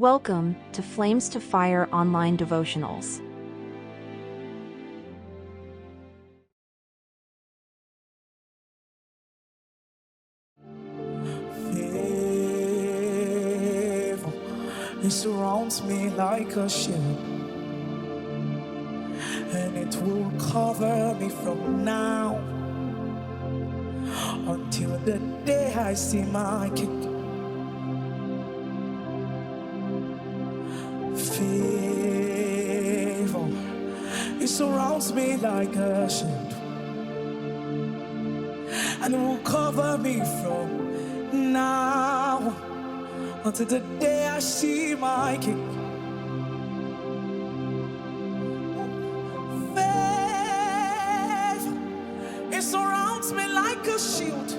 Welcome to Flames to Fire Online Devotionals. Favor, it surrounds me like a shield, and it will cover me from now until the day I see my King. Favor, it surrounds me like a shield, and it will cover me from now until the day I see my King. Favor, it surrounds me like a shield,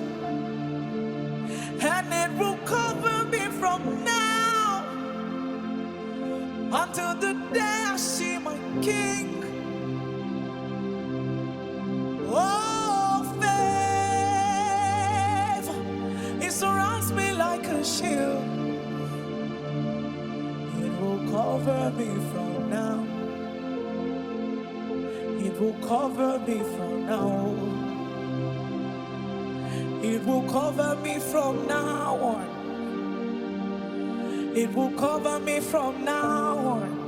and it will cover me from now until the day I see my King. Oh, favor, it surrounds me like a shield. It will cover me from now. It will cover me from now. It will cover me from now on. It will cover me from now on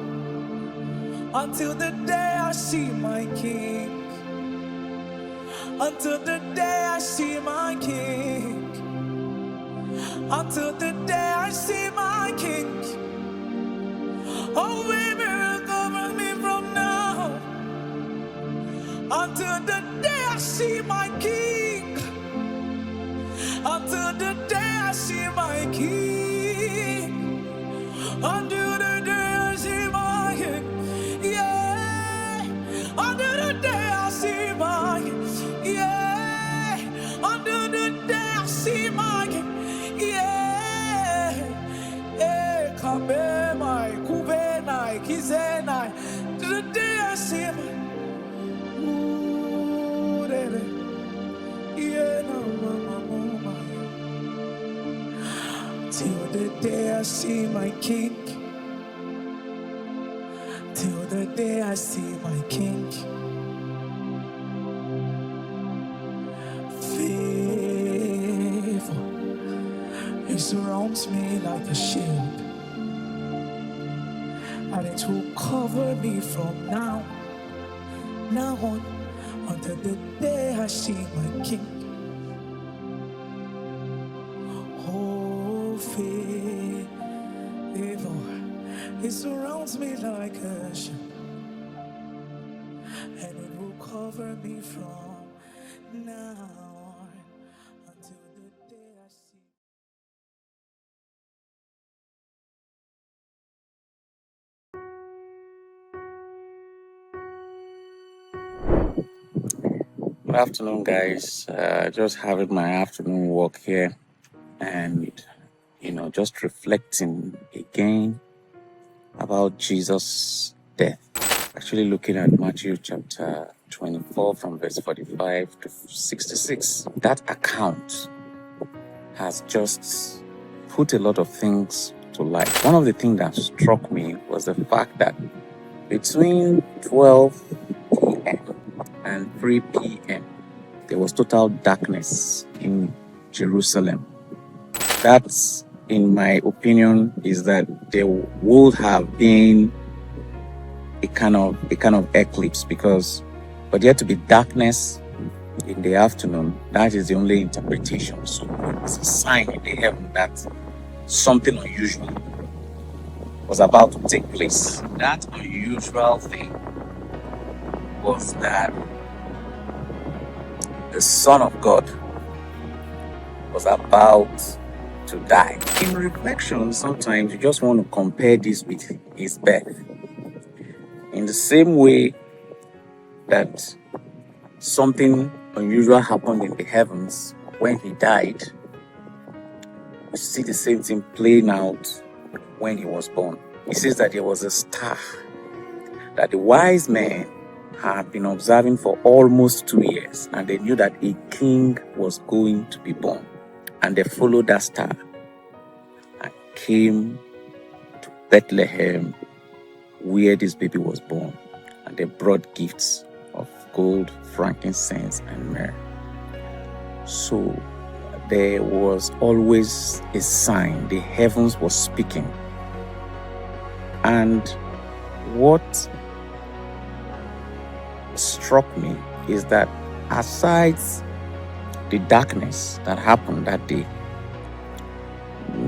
until the day I see my King. Until the day I see my King. Until the day I see my King. Oh, baby, cover me from now until the day I see my King. Until the day I see my King. Until the day I see my King, yeah. Until the day I see my King, yeah. Until the day I see my King, yeah. Eh, kabe mai, kube nai, kize nai. Till the day I see my, ooh, baby, yeah, no, mama. Till the day I see my King. Till the day I see my King. Favor, it surrounds me like a shield, and it will cover me from now on, until the day I see my King. Favor, it surrounds me like a shield, and it will cover me from now on until the day I see. Good afternoon, guys. Just having my afternoon walk here, and just reflecting again about Jesus' death. Actually, looking at Matthew chapter 24 from verse 45 to 66. That account has just put a lot of things to light. One of the things that struck me was the fact that between 12 p.m. and 3 p.m., there was total darkness in Jerusalem. That's, in my opinion, is that there would have been a kind of eclipse, because for there to be darkness in the afternoon, that is the only interpretation. So it's a sign in the heaven that something unusual was about to take place. That unusual thing was that the Son of God was about to die. In reflection, sometimes you just want to compare this with his birth. In the same way that something unusual happened in the heavens when he died, you see the same thing playing out when he was born. He says that there was a star that the wise men had been observing for almost 2 years, and they knew that a king was going to be born. And they followed that star and came to Bethlehem, where this baby was born, and they brought gifts of gold, frankincense, and myrrh. So there was always a sign. The heavens were speaking. And what struck me is that aside the darkness that happened that day,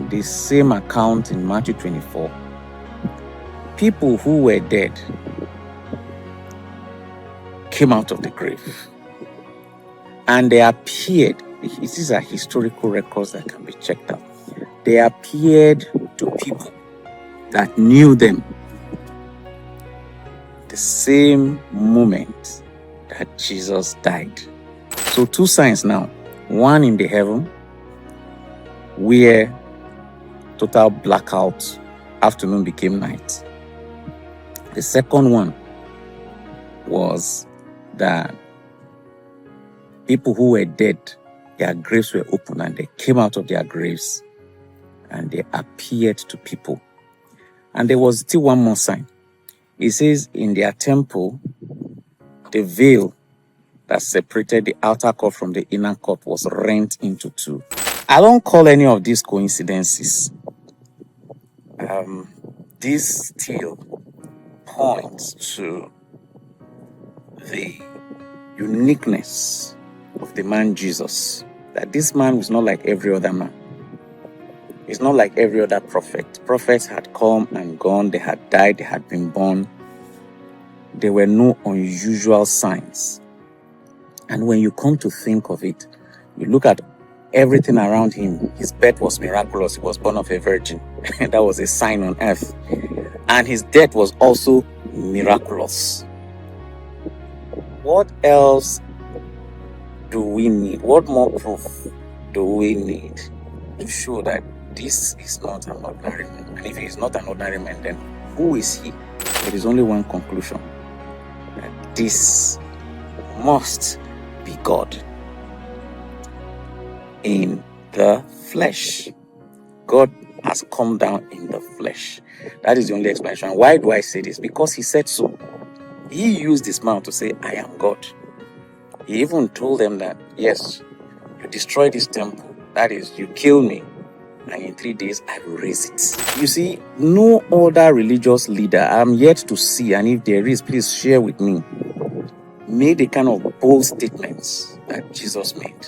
the same account in Matthew 24, people who were dead came out of the grave, and they appeared. These are historical records that can be checked out. They appeared to people that knew them the same moment that Jesus died. So two signs now. One in the heaven, where total blackout, afternoon became night. The second one was that people who were dead, their graves were open, and they came out of their graves and they appeared to people. And there was still one more sign. It says in their temple, the veil that separated the outer court from the inner court was rent into two. I don't call any of these coincidences. This still points to the uniqueness of the man Jesus. That this man was not like every other man. He's not like every other prophet. Prophets had come and gone. They had died. They had been born. There were no unusual signs. And when you come to think of it, you look at everything around him. His birth was miraculous. He was born of a virgin. That was a sign on earth. And his death was also miraculous. What else do we need? What more proof do we need to show that this is not an ordinary man? And if he is not an ordinary man, then who is he? There is only one conclusion: that this must be God in the flesh. God has come down in the flesh. That is the only explanation. Why do I say this? Because he said so. He used his mouth to say, I am God. He even told them that, yes, you destroy this temple. That is, you kill me, and in 3 days I will raise it. You see, no other religious leader I'm yet to see, and if there is, please share with me, made the kind of bold statements that Jesus made.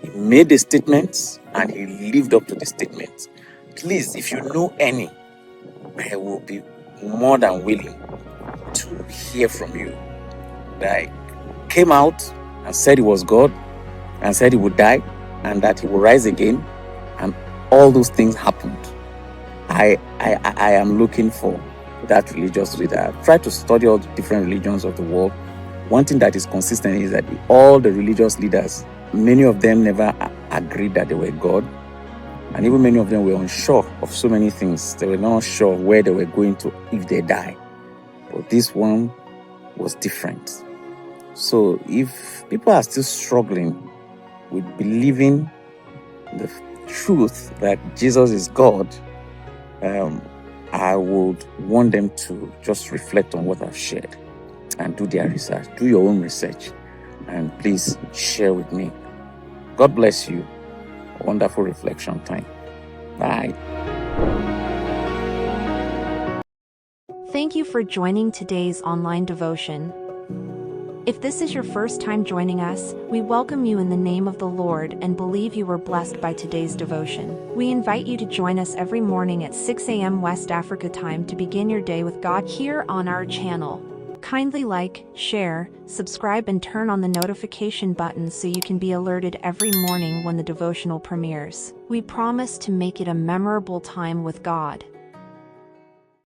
He made the statements and he lived up to the statements. Please, if you know any, I will be more than willing to hear from you. That came out and said he was God, and said he would die, and that he will rise again, and all those things happened. I am looking for that religious leader. I've tried to study all the different religions of the world. One thing that is consistent is that all the religious leaders, many of them never agreed that they were God, and even many of them were unsure of so many things. They were not sure where they were going to if they die. But this one was different. So if people are still struggling with believing the truth that Jesus is God, I would want them to just reflect on what I've shared and do their research. Do your own research, and please share with me. God bless you. Wonderful reflection time. Bye. Thank you for joining today's online devotion. If this is your first time joining us, we welcome you in the name of the Lord and believe you were blessed by today's devotion. We invite you to join us every morning at 6 a.m. West Africa time to begin your day with God here on our channel. Kindly like, share, subscribe, and turn on the notification button so you can be alerted every morning when the devotional premieres. We promise to make it a memorable time with God.